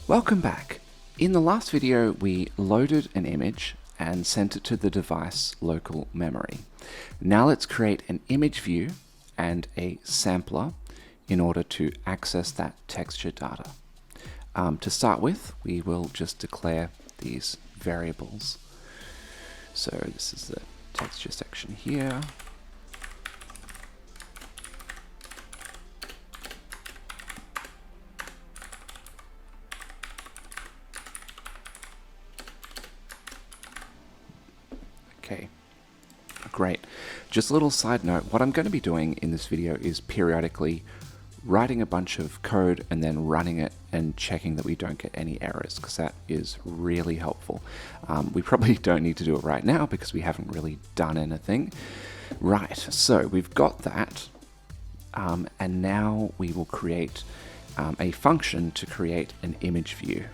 Welcome back. In the last video, we loaded an image and sent it to the device local memory. Now let's create an image view and a sampler in order to access that texture data. To start with, we will just declare these variables. So this is the texture section here. Okay, great. Just a little side note, what I'm going to be doing in this video is periodically writing a bunch of code and then running it and checking that we don't get any errors, because that is really helpful. We probably don't need to do it right now because we haven't really done anything. Right, so we've got that, and now we will create a function to create an image view.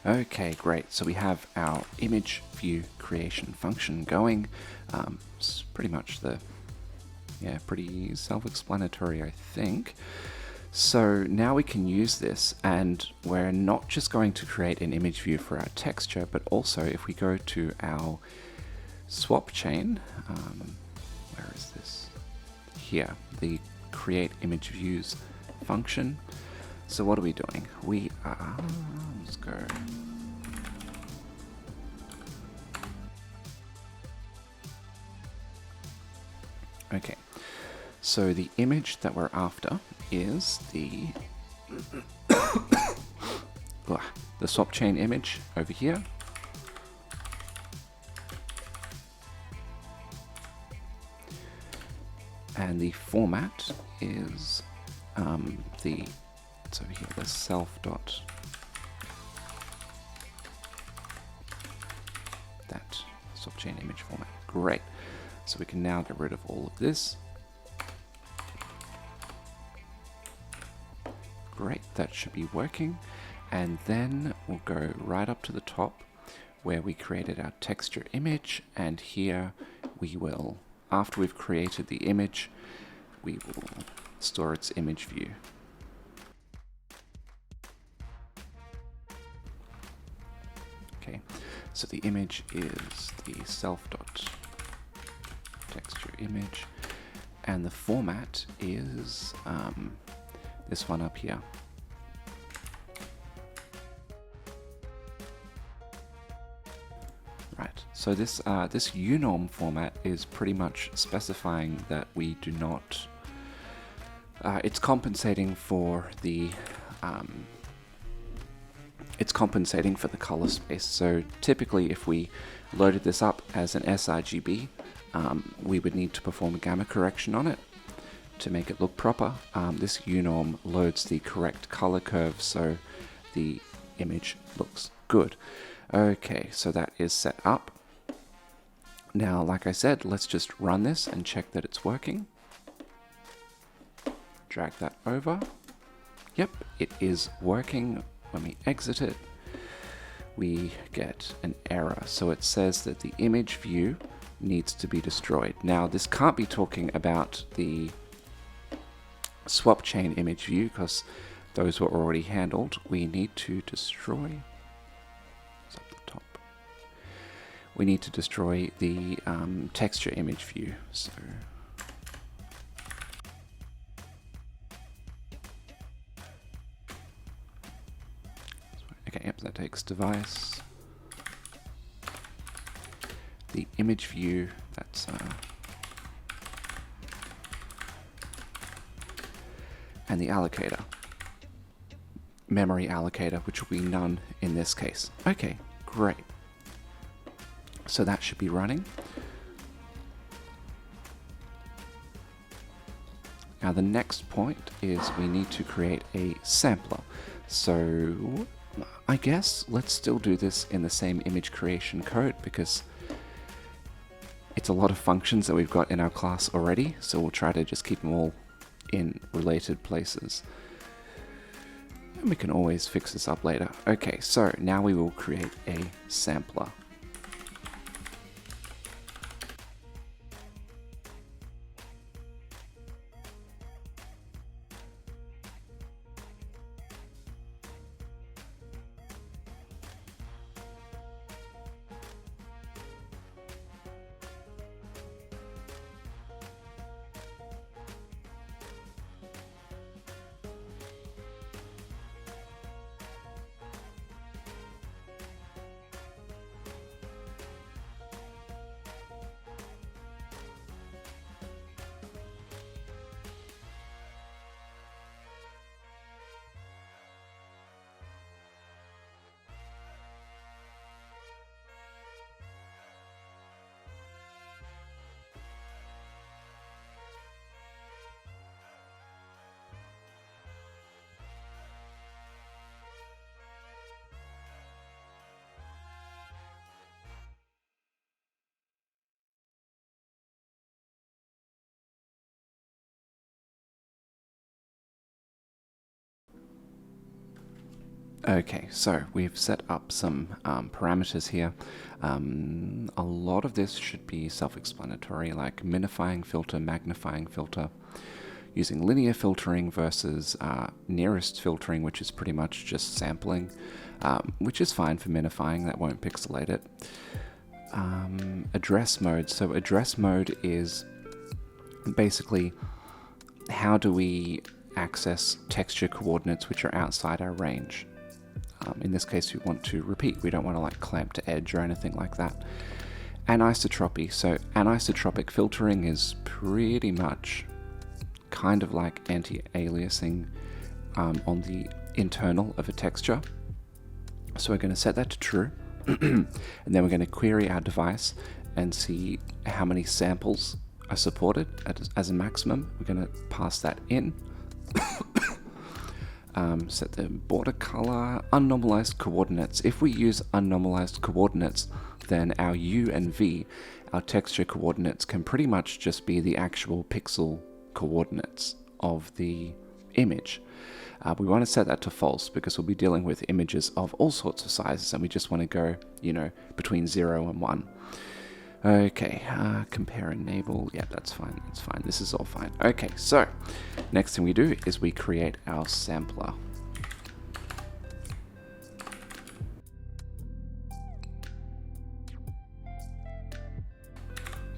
Okay, great. So we have our image view creation function going. It's pretty much pretty self-explanatory, I think. So now we can use this, and we're not just going to create an image view for our texture, but also if we go to our swap chain, where is this? Here, the create image views function. So what are we doing? We are, let's go. Okay, so the image that we're after is the the swap chain image over here. And the format is it's over here, the self dot that swap chain image format. Great. So we can now get rid of all of this. Great, that should be working. And then we'll go right up to the top where we created our texture image, and here we will, after we've created the image, we will store its image view. Okay, so the image is the self.texture image, and the format is this one up here. Right, so this unorm format is pretty much specifying that we do not, it's compensating for the color space. So typically if we loaded this up as an sRGB, we would need to perform a gamma correction on it to make it look proper. This unorm loads the correct color curve so the image looks good. Okay, so that is set up. Now, like I said, let's just run this and check that it's working. Drag that over. Yep, it is working. When we exit it, we get an error. So it says that the image view needs to be destroyed. Now, this can't be talking about the swap chain image view because those were already handled. We need to destroy, it's up the top. We need to destroy the texture image view. So okay, yep, that takes device. The image view, that's and the allocator. Memory allocator, which will be none in this case. Okay, great. So that should be running. Now the next point is we need to create a sampler. So I guess let's still do this in the same image creation code because it's a lot of functions that we've got in our class already. So we'll try to just keep them all in related places. And we can always fix this up later. Okay, so now we will create a sampler. Okay, so we've set up some parameters here. A lot of this should be self-explanatory, like minifying filter, magnifying filter, using linear filtering versus nearest filtering, which is pretty much just sampling, which is fine for minifying, that won't pixelate it. Address mode. So address mode is basically how do we access texture coordinates which are outside our range. In this case, we want to repeat. We don't want to like clamp to edge or anything like that. Anisotropy. So anisotropic filtering is pretty much kind of like anti-aliasing on the internal of a texture. So we're going to set that to true. And then we're going to query our device and see how many samples are supported as a maximum. We're going to pass that in. Set the border color, unnormalized coordinates. If we use unnormalized coordinates, then our U and V, our texture coordinates, can pretty much just be the actual pixel coordinates of the image. We want to set that to false because we'll be dealing with images of all sorts of sizes and we just want to go, between 0 and 1. Okay, compare enable. Yeah, that's fine. That's fine. This is all fine. Okay, so next thing we do is we create our sampler.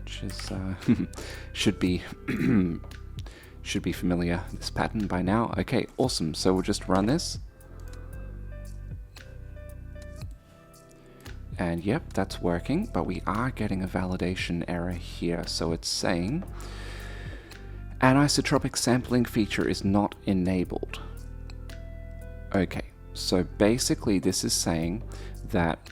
Which is should be familiar, this pattern by now. Okay, awesome. So we'll just run this. And yep, that's working, but we are getting a validation error here. So it's saying anisotropic sampling feature is not enabled. Okay, so basically this is saying that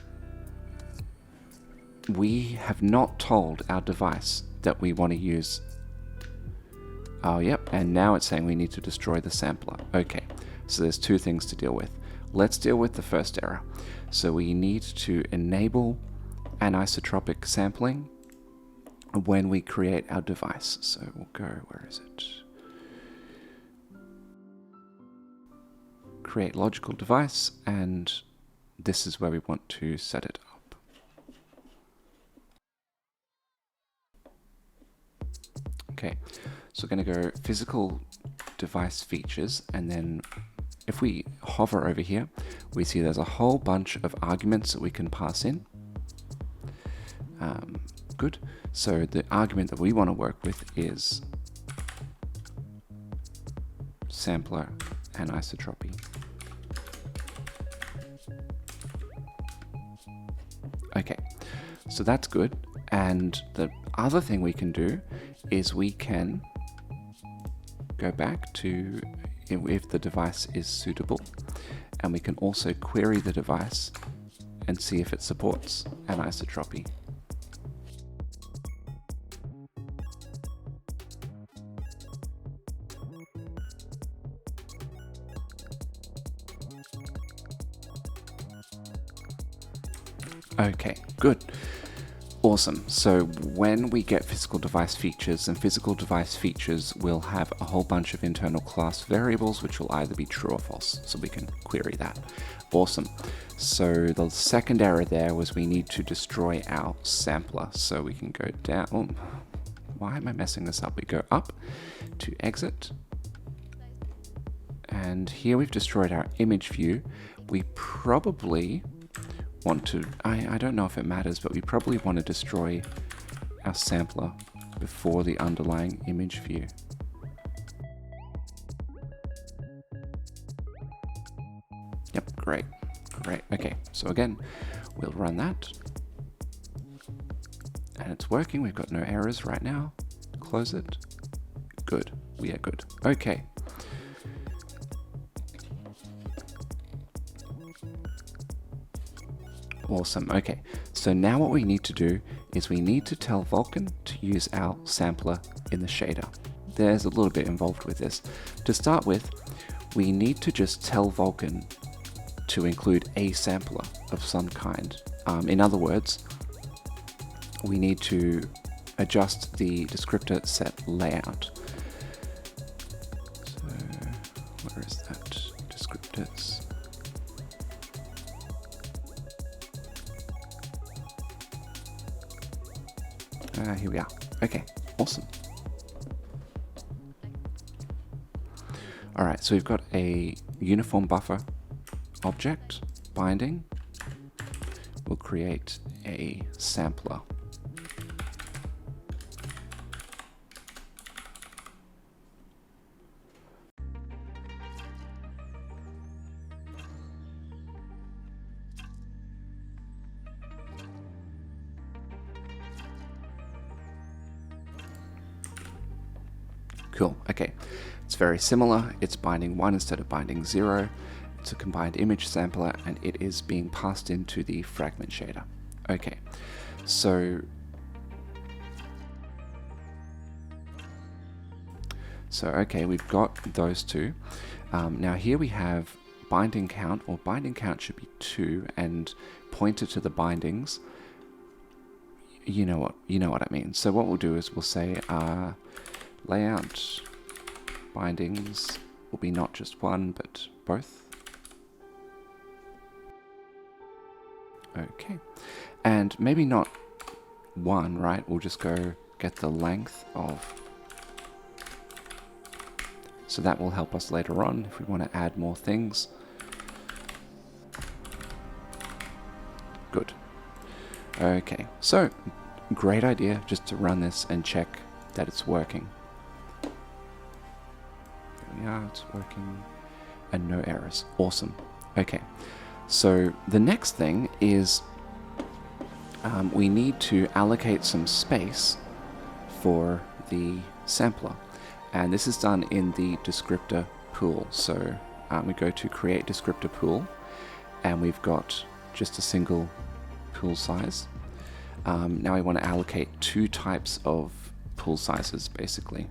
we have not told our device that we want to use. Oh, yep, and now it's saying we need to destroy the sampler. Okay, so there's two things to deal with. Let's deal with the first error. So we need to enable anisotropic sampling when we create our device. So we'll go, where is it? Create logical device, and this is where we want to set it up. Okay, so we're going to go physical device features, and then if we hover over here, we see there's a whole bunch of arguments that we can pass in. Good. So the argument that we want to work with is sampler anisotropy. Okay, so that's good. And the other thing we can do is we can go back to if the device is suitable, and we can also query the device and see if it supports anisotropy. Okay, good. Awesome. So when we get physical device features, and physical device features will have a whole bunch of internal class variables which will either be true or false. So we can query that. Awesome. So the second error there was we need to destroy our sampler. So we can go down. Oh, why am I messing this up? We go up to exit. And here we've destroyed our image view. We probably want to, I don't know if it matters, but we probably want to destroy our sampler before the underlying image view. Yep, great. Okay, so again, we'll run that. And it's working, we've got no errors right now. Close it. Good, we are good. Okay. Awesome. Okay, so now what we need to do is we need to tell Vulkan to use our sampler in the shader. There's a little bit involved with this. To start with, we need to just tell Vulkan to include a sampler of some kind. In other words, we need to adjust the descriptor set layout. So, where is that? Descriptors. Here we are. Okay, awesome. All right, so we've got a uniform buffer object binding. We'll create a sampler. Cool, okay. It's very similar. It's binding 1 instead of binding 0. It's a combined image sampler, and it is being passed into the fragment shader. Okay, so okay, we've got those two. Now here we have binding count, or binding count should be 2, and pointer to the bindings. You know what I mean. So what we'll do is we'll say layout bindings will be not just 1, but both. Okay, and maybe not 1, right? We'll just go get the length of. So that will help us later on if we want to add more things. Good. Okay, so great idea just to run this and check that it's working. There we are, it's working, and no errors. Awesome. Okay, so the next thing is we need to allocate some space for the sampler. And this is done in the descriptor pool. So we go to create descriptor pool, and we've got just a single pool size. Now we want to allocate 2 types of pool sizes, basically.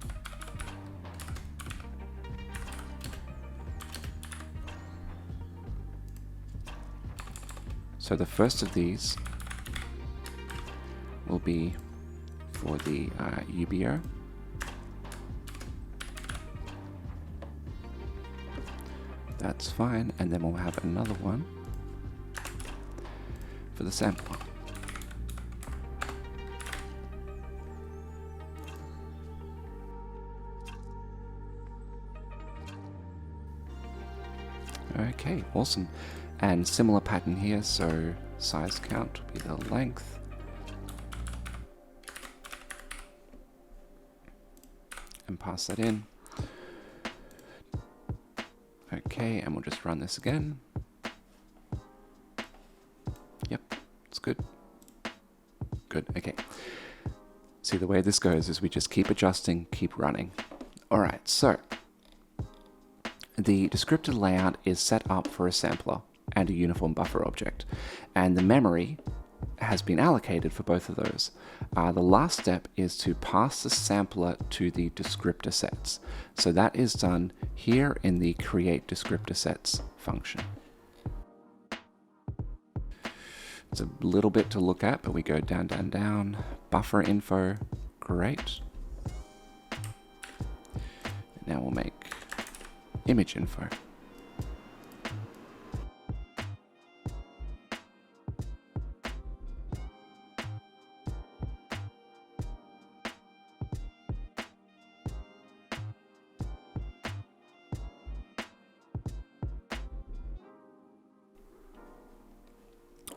So the first of these will be for the UBO. That's fine, and then we'll have another one for the sampler. Okay, awesome. And similar pattern here, so size count will be the length. And pass that in. Okay, and we'll just run this again. Yep, it's good. Good, okay. See, the way this goes is we just keep adjusting, keep running. All right, so the descriptor layout is set up for a sampler and a uniform buffer object, and the memory has been allocated for both of those. The last step is to pass the sampler to the descriptor sets. So that is done here in the create descriptor sets function. It's a little bit to look at, but we go down, down, down, buffer info, great. Now we'll make image info.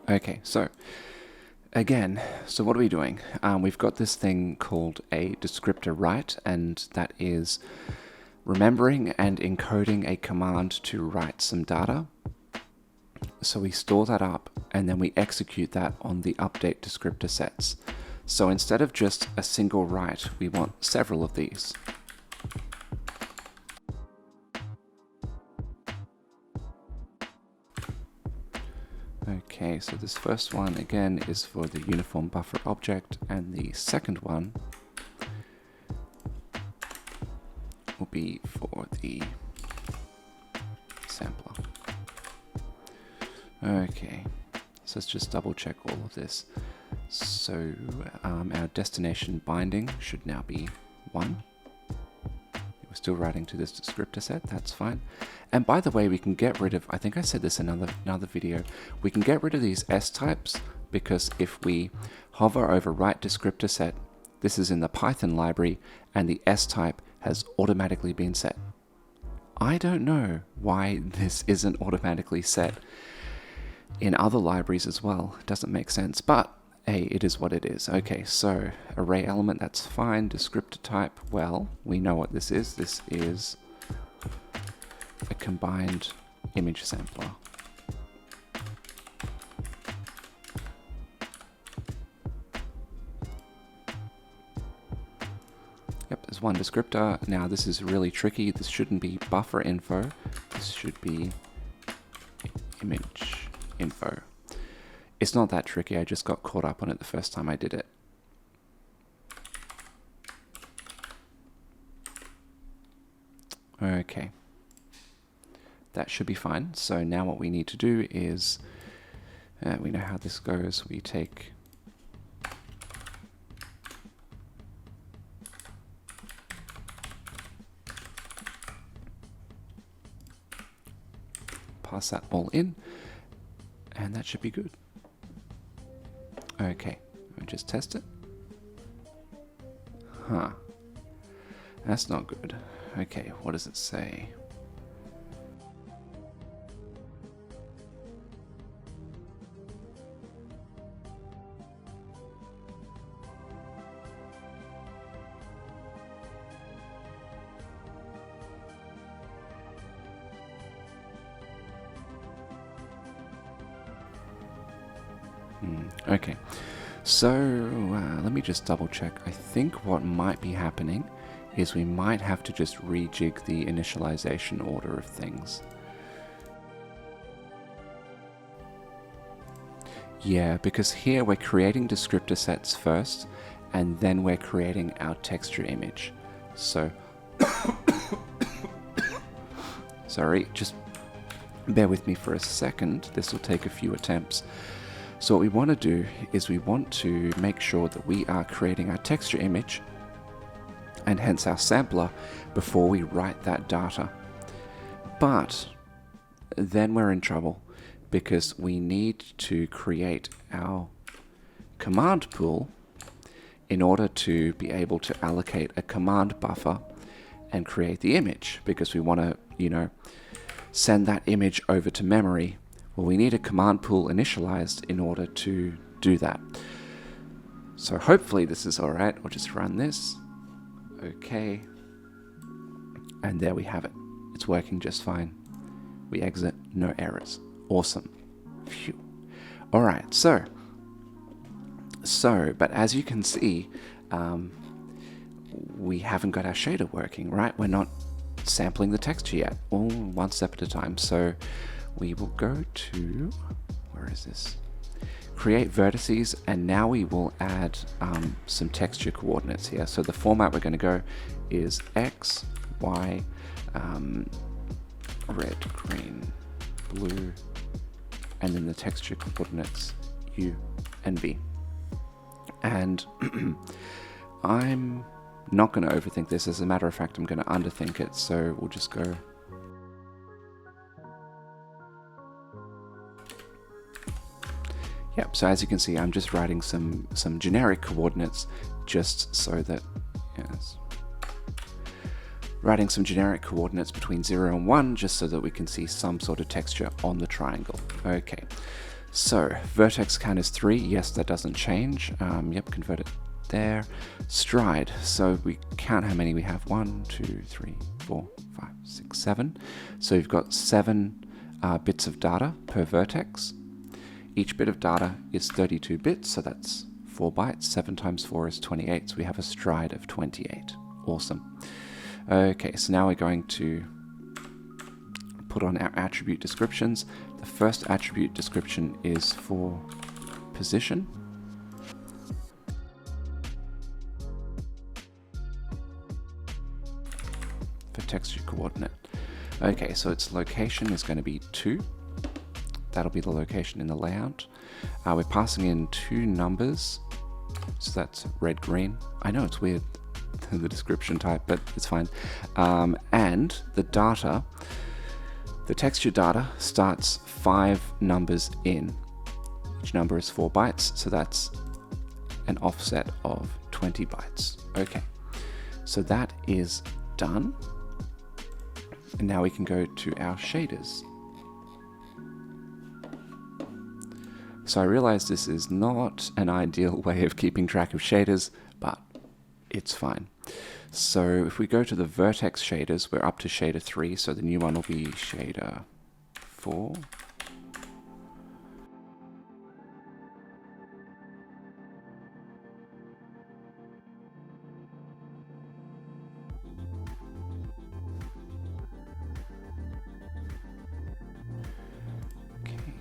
Okay, so again, so what are we doing? We've got this thing called a descriptor write, and that is remembering and encoding a command to write some data. So we store that up and then we execute that on the update descriptor sets. So instead of just a single write, we want several of these. Okay, so this first one again is for the uniform buffer object, and the second one will be for the sampler. Okay, so let's just double check all of this. So our destination binding should now be 1. We're still writing to this descriptor set, that's fine. And by the way, we can get rid of, I think I said this in another video, we can get rid of these S types, because if we hover over write descriptor set, this is in the Python library, and the S type has automatically been set. I don't know why this isn't automatically set in other libraries as well. It doesn't make sense, but hey, it is what it is. Okay, so array element, that's fine. Descriptor type, well, we know what this is. This is a combined image sampler. Yep, there's one descriptor. Now this is really tricky. This shouldn't be buffer info. This should be image info. It's not that tricky. I just got caught up on it the first time I did it. Okay. That should be fine. So now what we need to do is, we know how this goes. We take pass that all in, and that should be good. Okay, let me just test it. Huh. That's not good. Okay, what does it say? Okay, so let me just double check. I think what might be happening is we might have to just rejig the initialization order of things. Yeah, because here we're creating descriptor sets first, and then we're creating our texture image. So, sorry, just bear with me for a second. This will take a few attempts. So what we want to do is we want to make sure that we are creating our texture image, and hence our sampler, before we write that data. But then we're in trouble, because we need to create our command pool in order to be able to allocate a command buffer and create the image, because we want to, you know, send that image over to memory. Well, we need a command pool initialized in order to do that. So hopefully this is all right. We'll just run this. Okay. And there we have it. It's working just fine. We exit, no errors. Awesome. Phew. All right, so, but as you can see, we haven't got our shader working, right? We're not sampling the texture yet, all one step at a time. So we will go to, where is this? Create vertices, and now we will add some texture coordinates here. So the format we're going to go is X, Y, red, green, blue, and then the texture coordinates U and V. And I'm not going to overthink this. As a matter of fact, I'm going to underthink it. So we'll just go Yep, so as you can see, I'm just writing some generic coordinates just so that, yes, writing some generic coordinates between 0 and 1 just so that we can see some sort of texture on the triangle. Okay, so vertex count is 3. Yes, that doesn't change. Yep, convert it there. Stride, so we count how many we have. 1, 2, 3, 4, 5, 6, 7. So you've got 7 bits of data per vertex. Each bit of data is 32 bits, so that's 4 bytes. 7 times 4 is 28, so we have a stride of 28. Awesome. Okay, so now we're going to put on our attribute descriptions. The first attribute description is for position. For texture coordinate. Okay, so its location is going to be 2. That'll be the location in the layout. We're passing in 2 numbers, so that's red, green. I know it's weird, the description type, but it's fine. And the data, the texture data starts 5 numbers in. Each number is 4 bytes, so that's an offset of 20 bytes. Okay, so that is done. And now we can go to our shaders. So I realize this is not an ideal way of keeping track of shaders, but it's fine. So if we go to the vertex shaders, we're up to shader 3, so the new one will be shader 4.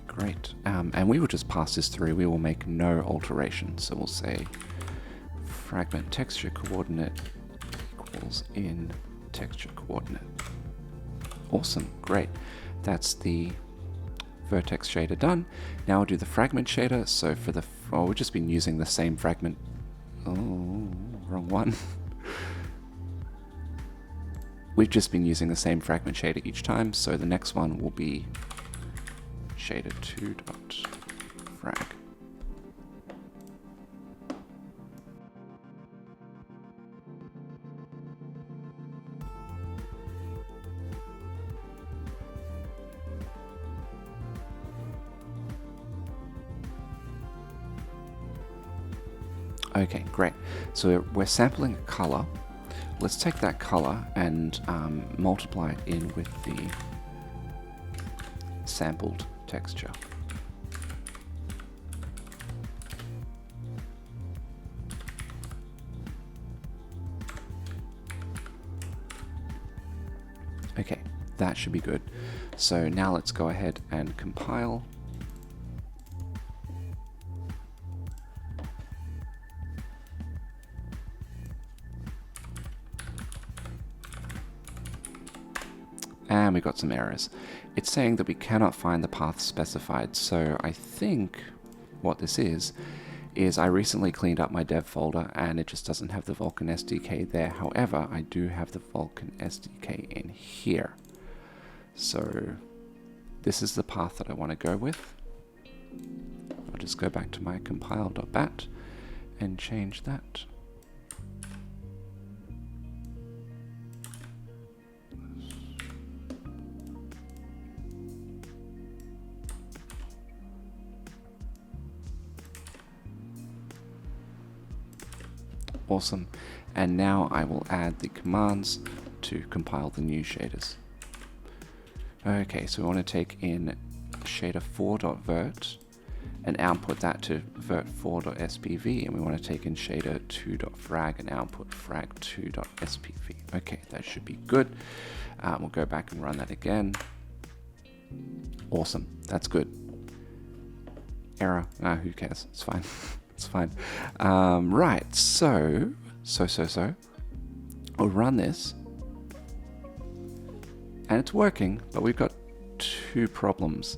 Great, and we will just pass this through. We will make no alterations. So we'll say fragment texture coordinate equals in texture coordinate. Awesome, great. That's the vertex shader done. Now we'll do the fragment shader. So for the, we've just been using the same fragment. Oh, wrong one. We've just been using the same fragment shader each time. So the next one will be shader 2.frag. Okay, great. So we're sampling a color. Let's take that color and multiply it in with the sampled texture. Okay, that should be good. So now let's go ahead and compile. And we got some errors. It's saying that we cannot find the path specified, so I think what this is I recently cleaned up my dev folder and it just doesn't have the Vulkan SDK there. However, I do have the Vulkan SDK in here. So this is the path that I want to go with. I'll just go back to my compile.bat and change that. Awesome. And now I will add the commands to compile the new shaders. Okay, so we want to take in shader4.vert and output that to vert4.spv, and we want to take in shader2.frag and output frag2.spv. Okay, that should be good. We'll go back and run that again. Awesome, that's good. Error, who cares, it's fine. It's fine. Right, so we'll run this, and it's working, but we've got two problems.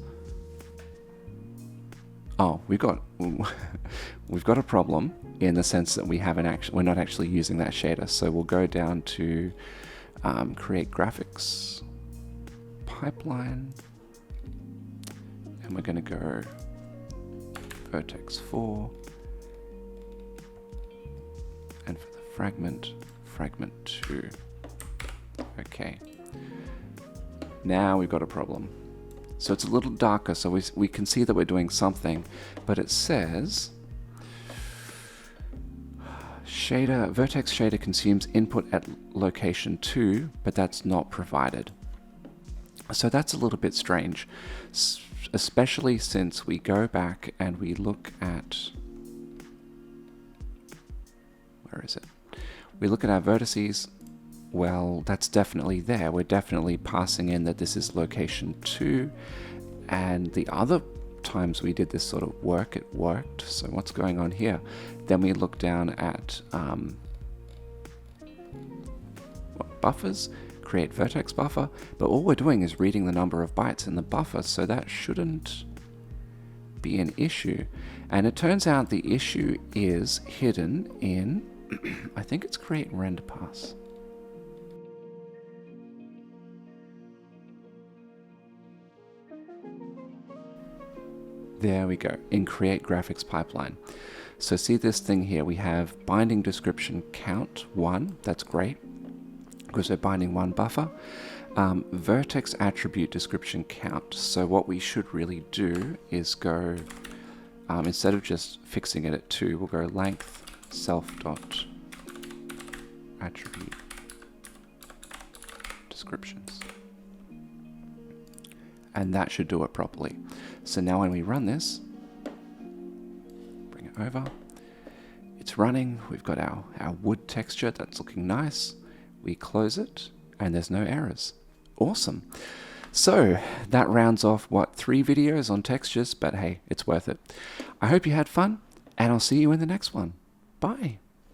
Oh, we've got a problem in the sense that we're not actually using that shader. So we'll go down to create graphics pipeline, and we're going to go vertex 4, and for the fragment 2. Okay. Now we've got a problem. So it's a little darker, so we can see that we're doing something, but it says vertex shader consumes input at location 2, but that's not provided. So that's a little bit strange, especially since we go back and we look at, where is it? We look at our vertices. Well, that's definitely there. We're definitely passing in that this is location 2, and the other times we did this sort of work, it worked. So what's going on here? Then we look down at buffers, create vertex buffer, but all we're doing is reading the number of bytes in the buffer, so that shouldn't be an issue. And it turns out the issue is hidden in, I think it's create render pass. There we go, in create graphics pipeline. So see this thing here, we have binding description count 1, that's great, because we're binding 1 buffer. Vertex attribute description count. So what we should really do is go, instead of just fixing it at 2, we'll go length self dot attribute descriptions. And that should do it properly. So now when we run this, bring it over, it's running, we've got our wood texture, that's looking nice. We close it, and there's no errors. Awesome. So that rounds off, 3 videos on textures, but hey, it's worth it. I hope you had fun, and I'll see you in the next one. Bye.